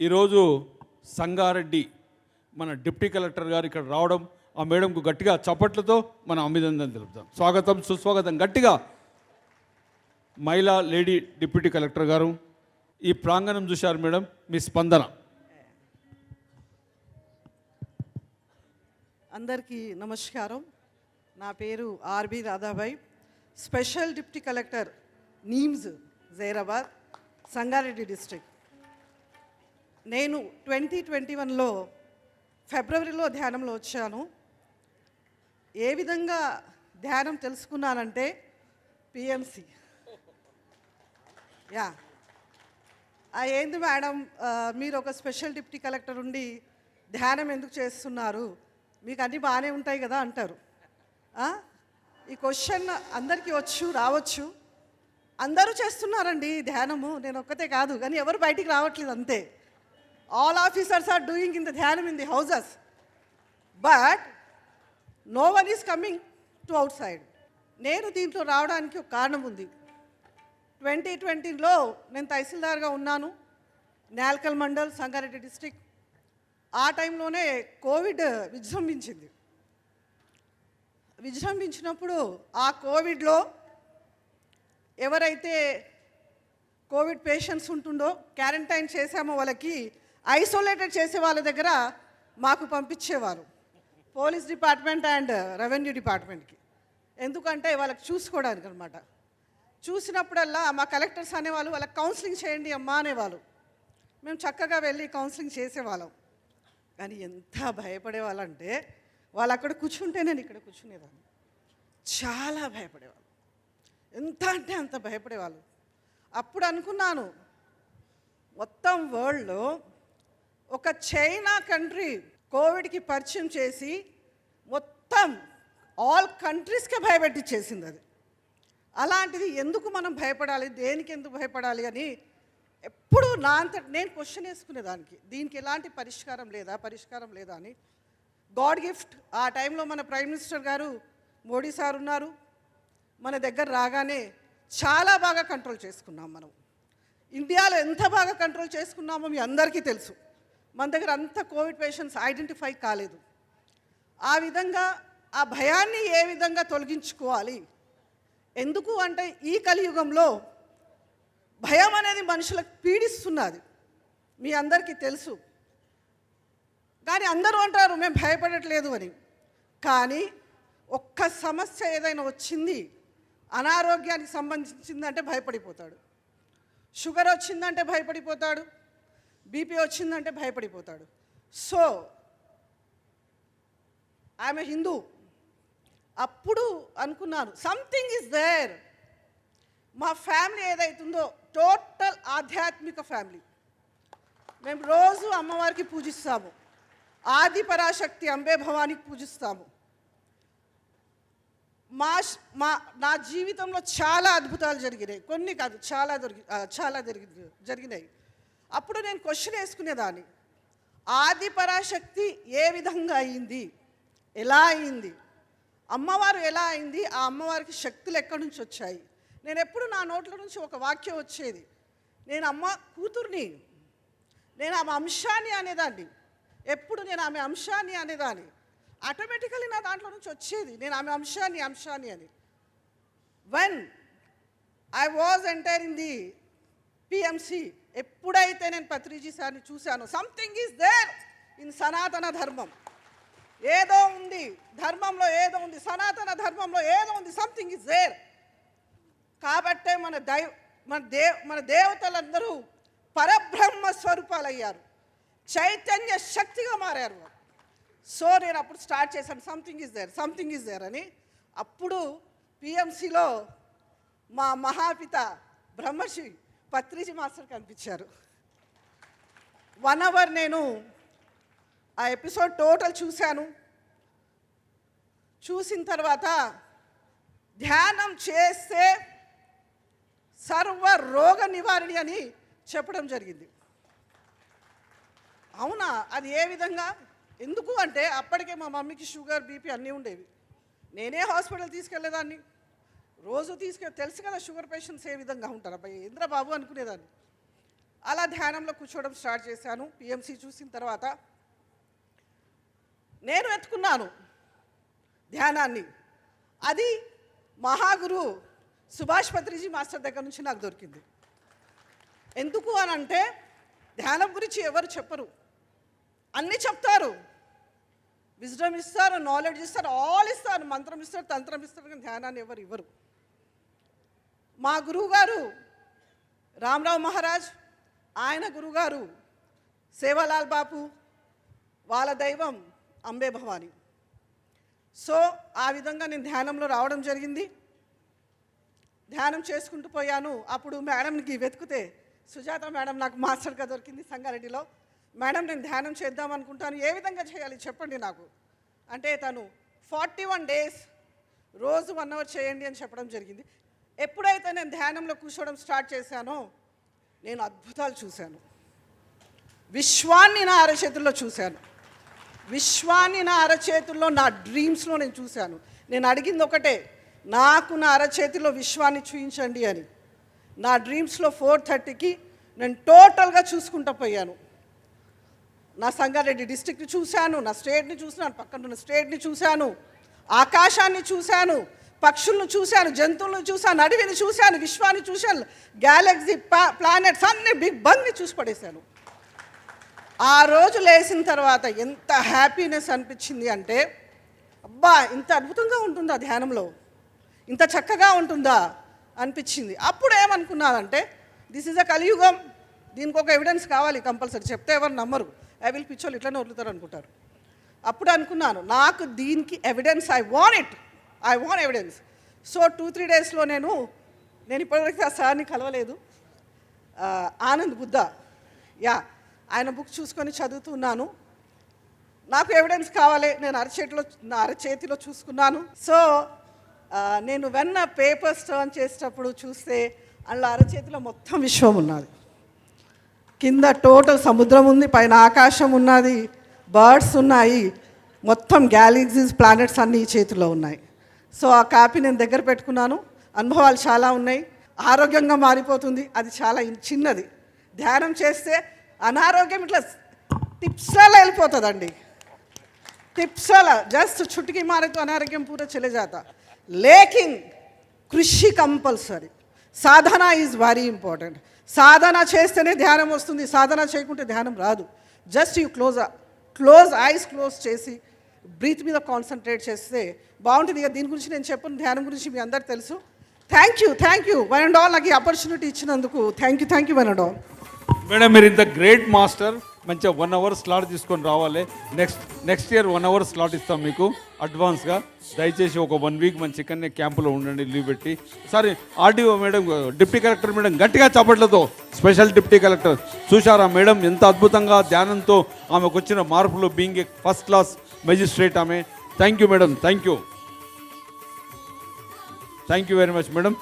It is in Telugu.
ఈరోజు సంగారెడ్డి మన డిప్యూటీ కలెక్టర్ గారు ఇక్కడ రావడం, ఆ మేడంకు గట్టిగా చప్పట్లతో మనం అభినందన తెలుపుతాం. స్వాగతం సుస్వాగతం. గట్టిగా మహిళా లేడీ డిప్యూటీ కలెక్టర్ గారు, ఈ ప్రాంగణం చూశారు మేడం, మీ స్పందన. అందరికీ నమస్కారం. నా పేరు R B Radhabai, special deputy collector NIMZ Zaheerabad, Sangareddy district. నేను 2021లో ఫిబ్రవరిలో ధ్యానంలో వచ్చాను. ఏ విధంగా ధ్యానం తెలుసుకున్నానంటే పిఎంసి. ఏంది మేడం, మీరు ఒక స్పెషల్ డిప్యూటీ కలెక్టర్ ఉండి ధ్యానం ఎందుకు చేస్తున్నారు, మీకు అన్నీ బాగానే ఉంటాయి కదా అంటారు. ఈ క్వశ్చన్ అందరికీ రావచ్చు. అందరూ చేస్తున్నారండి ధ్యానము, నేను ఒక్కతే కాదు, కానీ ఎవరు బయటికి రావట్లేదు అంతే. All officers are doing in the ధ్యానం in the houses, but no one is coming to outside. నేను దీంట్లో రావడానికి ఒక కారణం ఉంది. 2020లో నేను తహసీల్దార్గా ఉన్నాను, నేల్కల్ మండల్, సంగారెడ్డి డిస్ట్రిక్ట్. ఆ టైంలోనే కోవిడ్ విజృంభించినప్పుడు ఆ కోవిడ్లో ఎవరైతే కోవిడ్ పేషెంట్స్ ఉంటుండో క్వారంటైన్ చేసామో వాళ్ళకి ఐసోలేటెడ్ చేసే వాళ్ళ దగ్గర మాకు పంపించేవారు, పోలీస్ డిపార్ట్మెంట్ అండ్ రెవెన్యూ డిపార్ట్మెంట్కి. ఎందుకంటే వాళ్ళకి చూసుకోవడానికి అనమాట. చూసినప్పుడల్లా మా కలెక్టర్స్ అనేవాళ్ళు, వాళ్ళకి కౌన్సిలింగ్ చేయండి అమ్మా అనేవాళ్ళు. మేము చక్కగా వెళ్ళి కౌన్సిలింగ్ చేసేవాళ్ళం. కానీ ఎంత భయపడేవాళ్ళంటే, వాళ్ళు అక్కడ కూర్చుంటే నేను ఇక్కడ కూర్చునేదాన్ని. చాలా భయపడేవాళ్ళు, ఎంత అంటే అంత భయపడేవాళ్ళు. అప్పుడు అనుకున్నాను, మొత్తం వరల్డ్లో ఒక చైనా కంట్రీ కోవిడ్కి పరిచయం చేసి మొత్తం ఆల్ కంట్రీస్కే భయపెట్టించేసింది అది. అలాంటిది ఎందుకు మనం భయపడాలి, దేనికి ఎందుకు భయపడాలి అని ఎప్పుడు నా అంతటి నేను క్వశ్చన్ వేసుకునేదానికి. దీనికి ఎలాంటి పరిష్కారం లేదా అని. God gift. ఆ టైంలో మన ప్రైమ్ మినిస్టర్ గారు మోడీ సార్ ఉన్నారు. మన దగ్గర రాగానే చాలా బాగా కంట్రోల్ చేసుకున్నాం. మనం ఇండియాలో ఎంత బాగా కంట్రోల్ చేసుకున్నామో మీ అందరికీ తెలుసు. మన దగ్గర అంత కోవిడ్ పేషెంట్స్ ఐడెంటిఫై కాలేదు. ఆ విధంగా ఆ భయాన్ని ఏ విధంగా తొలగించుకోవాలి, ఎందుకు అంటే ఈ కలియుగంలో భయం అనేది మనుషులకు పీడిస్తున్నది, మీ అందరికీ తెలుసు. కానీ అందరూ అంటారు మేము భయపడట్లేదు అని. కానీ ఒక్క సమస్య ఏదైనా వచ్చింది, అనారోగ్యానికి సంబంధించిందంటే భయపడిపోతాడు, షుగర్ వచ్చిందంటే భయపడిపోతాడు, బీపీ వచ్చిందంటే భయపడిపోతాడు. So I'm a Hindu. అప్పుడు అనుకున్నాను, సంథింగ్ ఈజ్ దేర్. మా ఫ్యామిలీ ఏదైతుందో టోటల్ ఆధ్యాత్మిక ఫ్యామిలీ. మేము రోజు అమ్మవారికి పూజిస్తాము, ఆది పరాశక్తి అంబే భవానికి పూజిస్తాము. నా జీవితంలో చాలా అద్భుతాలు జరిగినాయి, కొన్ని కాదు చాలా జరిగినాయి. అప్పుడు నేను క్వశ్చన్ వేసుకునేదాన్ని, ఆది పరాశక్తి ఏ విధంగా అయింది, ఎలా అయింది, అమ్మవారు ఎలా అయింది, ఆ అమ్మవారికి శక్తులు ఎక్కడి నుంచి వచ్చాయి. నేను ఎప్పుడు నా నోట్ల నుంచి ఒక వాక్యం వచ్చేది, నేను అమ్మ కూతుర్ని, నేను ఆమె అంశాన్ని అనేదాన్ని. ఎప్పుడు నేను ఆమె అంశాన్ని అనేదాన్ని, ఆటోమేటికలీ నా దాంట్లో నుంచి వచ్చేది, నేను ఆమె అంశాన్ని అని. When I was enter in the PMC, ఎప్పుడైతే నేను పత్రిజీ సార్ని చూశాను, సంథింగ్ ఈజ్ దేర్ ఇన్ సనాతన ధర్మం. ఏదో ఉంది ధర్మంలో, ఏదో ఉంది సనాతన ధర్మంలో, ఏదో ఉంది, సంథింగ్ ఈజ్ దేర్. కాబట్టే మన దేవతలందరూ పరబ్రహ్మ స్వరూపాలయ్యారు, చైతన్య శక్తిగా మారారు. సో నేను అప్పుడు స్టార్ట్ చేశాను, సంథింగ్ ఈజ్ దేర్ అని. అప్పుడు పిఎంసిలో మా మహాపిత బ్రహ్మర్షి పత్రిజీ మాస్టర్ కనిపించారు. 1 అవర్ నేను ఆ ఎపిసోడ్ టోటల్ చూశాను. చూసిన తర్వాత ధ్యానం చేస్తే సర్వ రోగ నివారణి అని చెప్పడం జరిగింది. అవునా, అది ఏ విధంగా, ఎందుకు అంటే అప్పటికే మా మమ్మీకి షుగర్, బీపీ అన్నీ ఉండేవి. నేనే హాస్పిటల్ తీసుకెళ్లేదాన్ని, రోజు తెలుసు కదా షుగర్ పేషెంట్స్ ఏ విధంగా ఉంటారు. అబ్బాయి ఇంద్రబాబు అనుకునేదాన్ని. అలా ధ్యానంలో కూర్చోవడం స్టార్ట్ చేశాను. పిఎంసి చూసిన తర్వాత నేను వెతుకున్నాను ధ్యానాన్ని. అది మహాగురు సుభాష్ పత్రిజీ మాస్టర్ దగ్గర నుంచి నాకు దొరికింది. ఎందుకు అని అంటే ధ్యానం గురించి ఎవరు చెప్పరు, అన్నీ చెప్తారు, విజ్డమ్ ఇస్తారు, నాలెడ్జ్ ఇస్తారు, ఆల్ ఇస్తారు, మంత్రం ఇస్తారు, తంత్రం ఇస్తారు, కానీ ధ్యానాన్ని ఎవరు ఇవ్వరు. మా గురువు గారు రామరావు మహారాజ్, ఆయన గురువుగారు సేవాలాల్ బాపు, వాళ్ళ దైవం అంబే భవాని. సో ఆ విధంగా నేను ధ్యానంలో రావడం జరిగింది. ధ్యానం చేసుకుంటూ పోయాను. అప్పుడు మేడంకి వెతికితే సుజాత మేడం నాకు మాస్టర్గా దొరికింది సంగారెడ్డిలో. మేడం నేను ధ్యానం చేద్దాం అనుకుంటాను, ఏ విధంగా చేయాలి చెప్పండి నాకు అంటే తను 41 డేస్ రోజు 1 అవర్ చేయండి అని చెప్పడం జరిగింది. ఎప్పుడైతే నేను ధ్యానంలో కూర్చోవడం స్టార్ట్ చేశానో నేను అద్భుతాలు చూశాను. విశ్వాన్ని నా అరచేతుల్లో చూశాను. విశ్వాన్ని నా అరచేతుల్లో, నా డ్రీమ్స్లో నేను చూశాను. నేను అడిగింది ఒకటే, నాకు నా అరచేతిలో విశ్వాన్ని చూపించండి అని. నా డ్రీమ్స్లో 4:30కి నేను టోటల్గా చూసుకుంటూ పోయాను. నా సంగారెడ్డి డిస్ట్రిక్ట్ని చూశాను, నా స్టేట్ని చూశాను, పక్కన ఉన్న స్టేట్ని చూశాను, ఆకాశాన్ని చూశాను, పక్షులను చూశాను, జంతువులను చూశాను, అడవిని చూశాను, విశ్వాన్ని చూశాను, గ్యాలక్సీ ప్లానెట్స్ అన్ని బిగ్ బంగ్ని చూసి పడేశాను. ఆ రోజు లేచిన తర్వాత ఎంత హ్యాపీనెస్ అనిపించింది అంటే, అబ్బా ఇంత అద్భుతంగా ఉంటుందా ధ్యానంలో, ఇంత చక్కగా ఉంటుందా అనిపించింది. అప్పుడు ఏమనుకున్నానంటే దిస్ ఈజ్ అ కలియుగం, దీనికి ఒక ఎవిడెన్స్ కావాలి కంపల్సరీ, చెప్తే ఎవరు నమ్మరు, ఐ విల్ పిచ్చోళ్ళు ఇట్లనే వదులుతారు అనుకుంటారు. అప్పుడు అనుకున్నాను నాకు దీనికి evidence, I want evidence. So 2-3 డేస్లో నేను ఇప్పటివరకు ఆ సార్ని కలవలేదు, ఆనంద్ బుద్ధ, ఆయన బుక్ చూసుకొని చదువుతున్నాను. నాకు ఎవిడెన్స్ కావాలి, నేను నా అరచేతిలో చూసుకున్నాను. సో నేను వెన్న పేపర్స్ టర్న్ చేసేటప్పుడు చూస్తే అందులో అరచేతిలో మొత్తం విశ్వం ఉన్నది. కింద టోటల్ సముద్రం ఉంది, పైన ఆకాశం ఉన్నది, బర్డ్స్ ఉన్నాయి, మొత్తం గ్యాలక్సీస్ ప్లానెట్స్ అన్నీ ఈ చేతిలో ఉన్నాయి. సో ఆ కాపీ నేను దగ్గర పెట్టుకున్నాను. అనుభవాలు చాలా ఉన్నాయి. ఆరోగ్యంగా మారిపోతుంది, అది చాలా చిన్నది. ధ్యానం చేస్తే అనారోగ్యం ఇట్లా టిప్స్లలో వెళ్ళిపోతుందండి, టిప్స్ల జస్ట్ చుట్టుకి మారే तो अनारोग्यम पूरा चले जाता. लेकिन కృషి కంపల్సరీ, సాధన ఈజ్ వెరీ ఇంపార్టెంట్. సాధన చేస్తేనే ధ్యానం వస్తుంది, సాధన చేయకుంటే ధ్యానం రాదు. జస్ట్ యూ ఐస్ క్లోజ్ చేసి బ్రీత్ మీద కాన్సన్ట్రేట్ చేస్తే బాగుంటుంది. ఇక దీని గురించి నేను చెప్పను, ధ్యానం గురించి మీ అందరికి తెలుసు. Thank you one and all, నాకు ఈ ఆపర్చునిటీ ఇచ్చినందుకు thank you one and all. Madam మీరు ఇంత గ్రేట్ మాస్టర్, మంచిగా 1 అవర్ స్లాట్ తీసుకొని రావాలి. నెక్స్ట్ ఇయర్ 1 అవర్ స్లాట్ ఇస్తాం మీకు అడ్వాన్స్గా. దయచేసి ఒక 1 వీక్ మంచి ఇక్కడనే క్యాంపులో ఉండండి, లీవ్ పెట్టి. Sorry RDO madam, deputy collector madam గట్టిగా చప్పట్లతో, స్పెషల్ డిప్యూటీ కలెక్టర్ చూశారా మేడం ఎంత అద్భుతంగా ధ్యానంతో ఆమెకు వచ్చిన మార్పులు, being a first class magistrate ఆమె. Thank you madam, thank you very much madam.